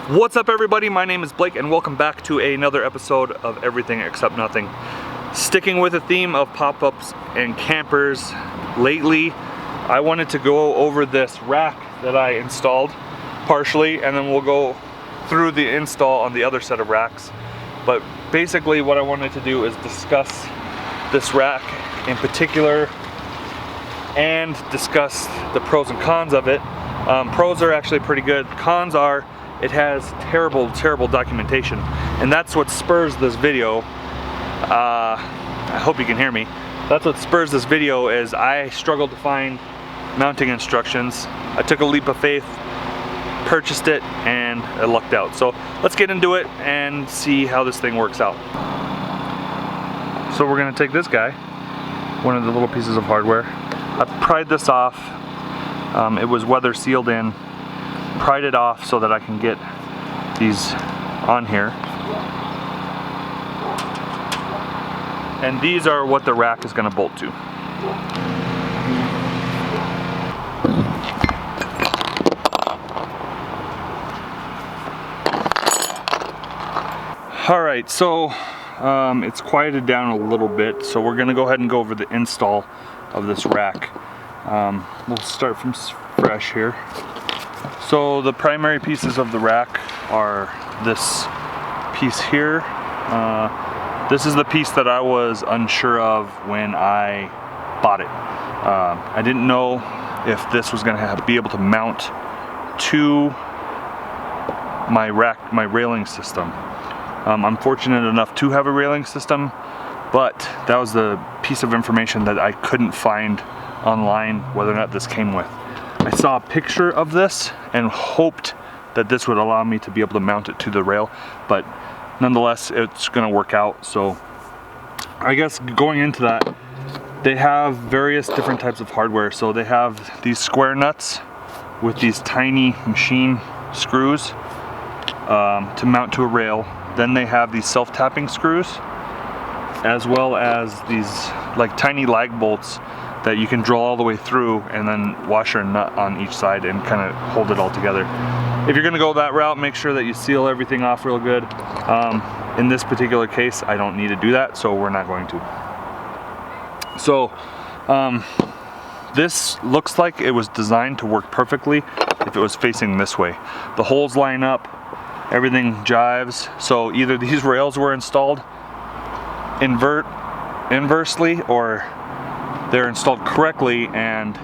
What's up everybody, my name is Blake and welcome back to another episode of Everything Except Nothing. Sticking with the theme of pop-ups and campers, lately I wanted to go over this rack that I installed partially, and then we'll go through the install on the other set of racks. But basically what I wanted to do is discuss this rack in particular and discuss the pros and cons of it. Pros are actually pretty good. Cons are it has terrible documentation, and that's what spurs this video. I hope you can hear me. That's what spurs this video is I struggled to find mounting instructions. I took a leap of faith, purchased it, and I lucked out. So let's get into it and see how this thing works out. So we're gonna take this guy, one of the little pieces of hardware. I pried this off. It was weather sealed in. Pried it off so that I can get these on here. And these are what the rack is going to bolt to. Alright, so it's quieted down a little bit, so we're going to go ahead and go over the install of this rack. We'll start from fresh here. So the primary pieces of the rack are this piece here. This is the piece that I was unsure of when I bought it. I didn't know if this was going to be able to mount to my rack, my railing system. I'm fortunate enough to have a railing system, but that was the piece of information that I couldn't find online whether or not this came with. I saw a picture of this and hoped that this would allow me to be able to mount it to the rail, but nonetheless it's going to work out. So I guess going into that, they have various different types of hardware. So they have these square nuts with these tiny machine screws to mount to a rail. Then they have these self-tapping screws, as well as these like tiny lag bolts that you can drill all the way through, and then washer and nut on each side and kind of hold it all together. If you're gonna go that route, make sure that you seal everything off real good. In this particular case, I don't need to do that, so we're not going to. So this looks like it was designed to work perfectly if it was facing this way. The holes line up, everything jives. So either these rails were installed inversely, or they're installed correctly and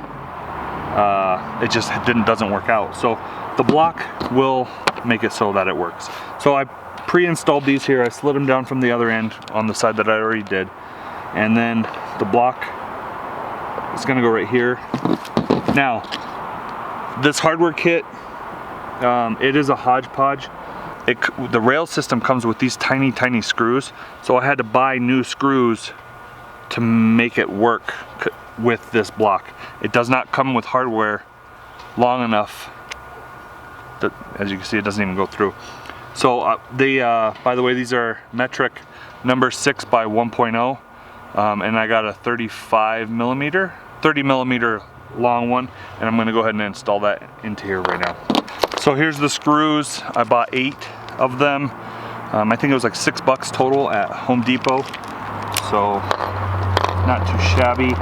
it just doesn't work out. So the block will make it so that it works. So I pre-installed these here. I slid them down from the other end on the side that I already did, and then the block is going to go right here. Now this hardware kit, it is a hodgepodge. The rail system comes with these tiny screws, so I had to buy new screws to make it work with this block. It does not come with hardware long enough that, as you can see, it doesn't even go through. So by the way, these are metric number 6 by 1.0, and I got a 30 millimeter long one, and I'm going to go ahead and install that into here right now. So here's the screws. I bought 8 of them. I think it was like $6 total at Home Depot. So not too shabby.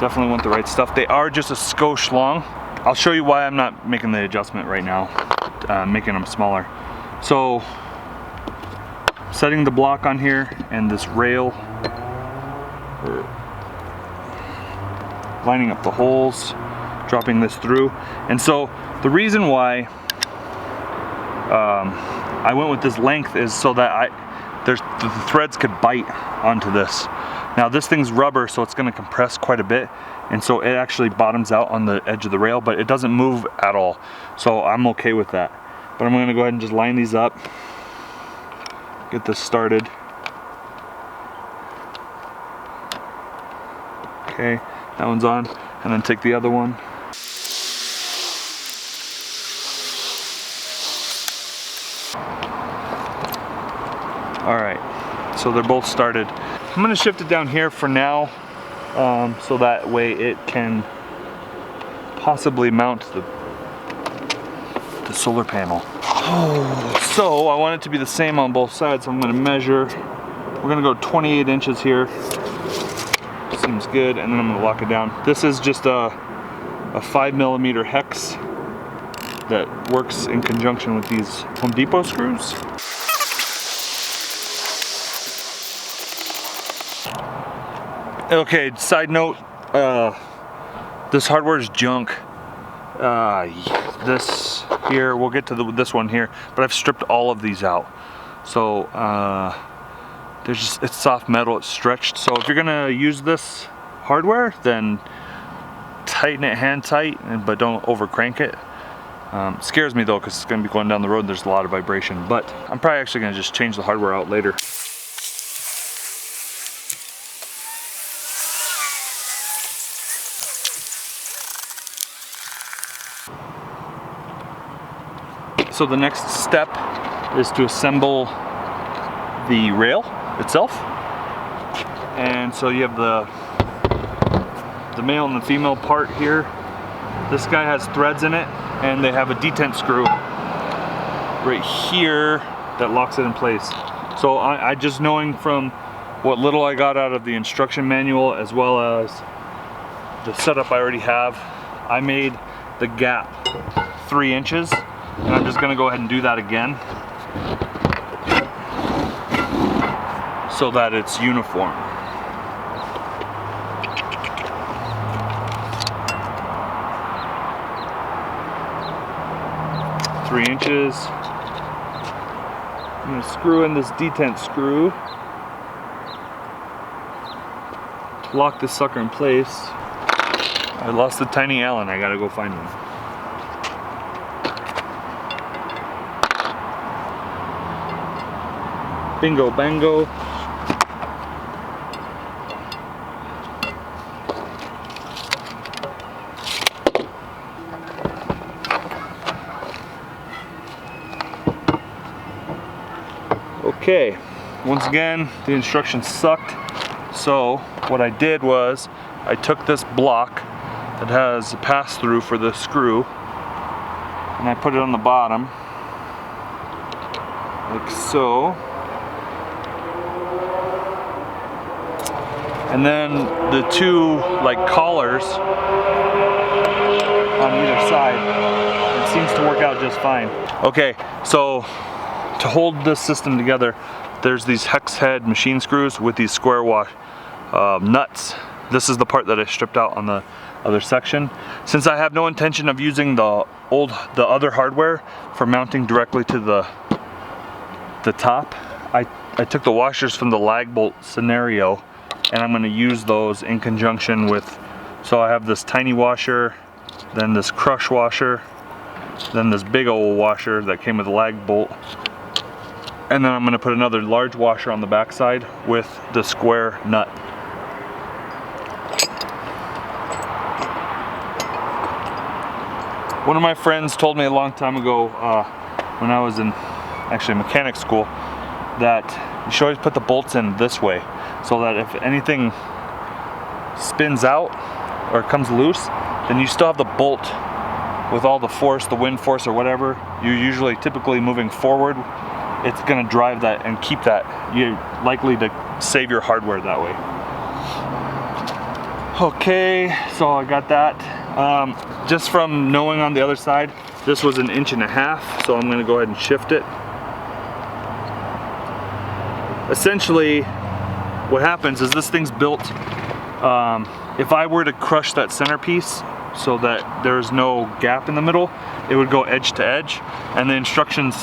Definitely want the right stuff. They are just a skosh long. I'll show you why I'm not making the adjustment right now, making them smaller. So setting the block on here and this rail, lining up the holes, dropping this through. And so the reason why I went with this length is so that the threads could bite onto this. Now this thing's rubber, so it's going to compress quite a bit, and so it actually bottoms out on the edge of the rail, but it doesn't move at all. So I'm okay with that. But I'm going to go ahead and just line these up, get this started. Okay, that one's on, and then take the other one. Alright, so they're both started. I'm going to shift it down here for now, so that way it can possibly mount the solar panel. So I want it to be the same on both sides, so I'm gonna measure. We're gonna go 28 inches here. Seems good, and then I'm gonna lock it down. This is just a 5mm hex that works in conjunction with these Home Depot screws. Okay, side note, this hardware is junk. This here, we'll get to this one here, but I've stripped all of these out. So there's just, it's soft metal, it's stretched. So if you're gonna use this hardware, then tighten it hand tight, but don't over crank it. Scares me though, because it's gonna be going down the road and there's a lot of vibration, but I'm probably actually gonna just change the hardware out later. So the next step is to assemble the rail itself. And so you have the male and the female part here. This guy has threads in it, and they have a detent screw right here that locks it in place. So I just, knowing from what little I got out of the instruction manual as well as the setup I already have, I made the gap 3 inches. And I'm just gonna go ahead and do that again so that it's uniform. Three inches. I'm gonna screw in this detent screw to lock this sucker in place. I lost the tiny Allen, I gotta go find one. Bingo bango. Okay, once again, the instructions sucked. So what I did was I took this block that has a pass-through for the screw and I put it on the bottom like so. And then the two like collars on either side. It seems to work out just fine. Okay, so to hold this system together, there's these hex head machine screws with these square wash nuts. This is the part that I stripped out on the other section. Since I have no intention of using the other hardware for mounting directly to the top, I took the washers from the lag bolt scenario, and I'm going to use those in conjunction with, so I have this tiny washer, then this crush washer, then this big old washer that came with a lag bolt, and then I'm going to put another large washer on the back side with the square nut. One of my friends told me a long time ago when I was in actually mechanic school that you should always put the bolts in this way, so that if anything spins out or comes loose, then you still have the bolt with all the force, the wind force or whatever. You're usually typically moving forward. It's gonna drive that and keep that. You're likely to save your hardware that way. Okay, so I got that. Just from knowing on the other side, this was 1.5 inches, so I'm gonna go ahead and shift it. Essentially, what happens is this thing's built, if I were to crush that centerpiece so that there's no gap in the middle, it would go edge to edge. And the instructions,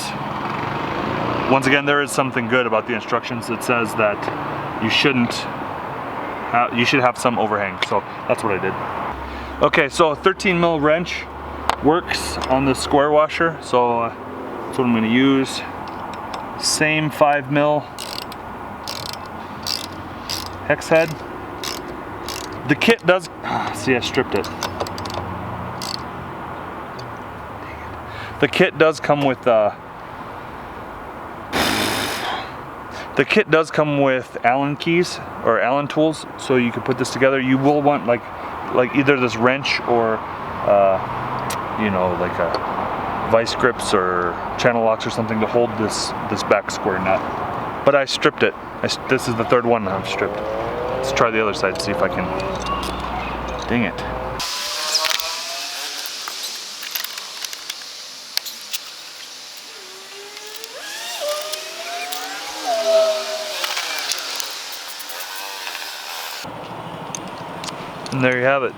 once again, there is something good about the instructions that says that you should have some overhang, so that's what I did. Okay, so a 13mm wrench works on this square washer, so that's what I'm going to use. Same 5mm hex head. The kit does, see, I stripped it. The kit does come with Allen keys or Allen tools, so you can put this together. You will want like either this wrench or you know, like a vice grips or channel locks or something to hold this back square nut. But I stripped it. This is the third one I've stripped. Let's try the other side to see if I can. Dang it. And there you have it,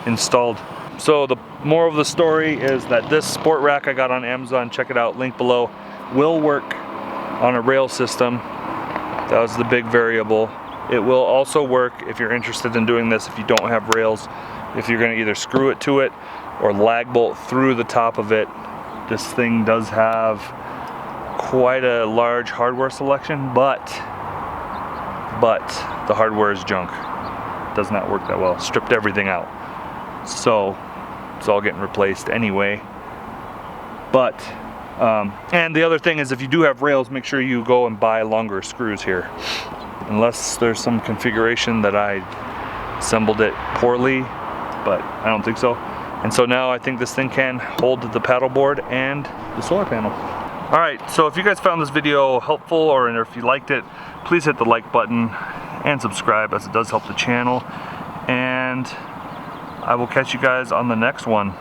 installed. So the moral of the story is that this sport rack I got on Amazon, check it out, link below, will work on a rail system. That was the big variable. It will also work if you're interested in doing this if you don't have rails, if you're gonna either screw it to it or lag bolt through the top of it. This thing does have quite a large hardware selection, but the hardware is junk. Does not work that well. Stripped everything out. So it's all getting replaced anyway. But, and the other thing is if you do have rails, make sure you go and buy longer screws here. Unless there's some configuration that I assembled it poorly, but I don't think so. And so now I think this thing can hold the paddleboard and the solar panel. All right, so if you guys found this video helpful or if you liked it, please hit the like button and subscribe, as it does help the channel. And I will catch you guys on the next one.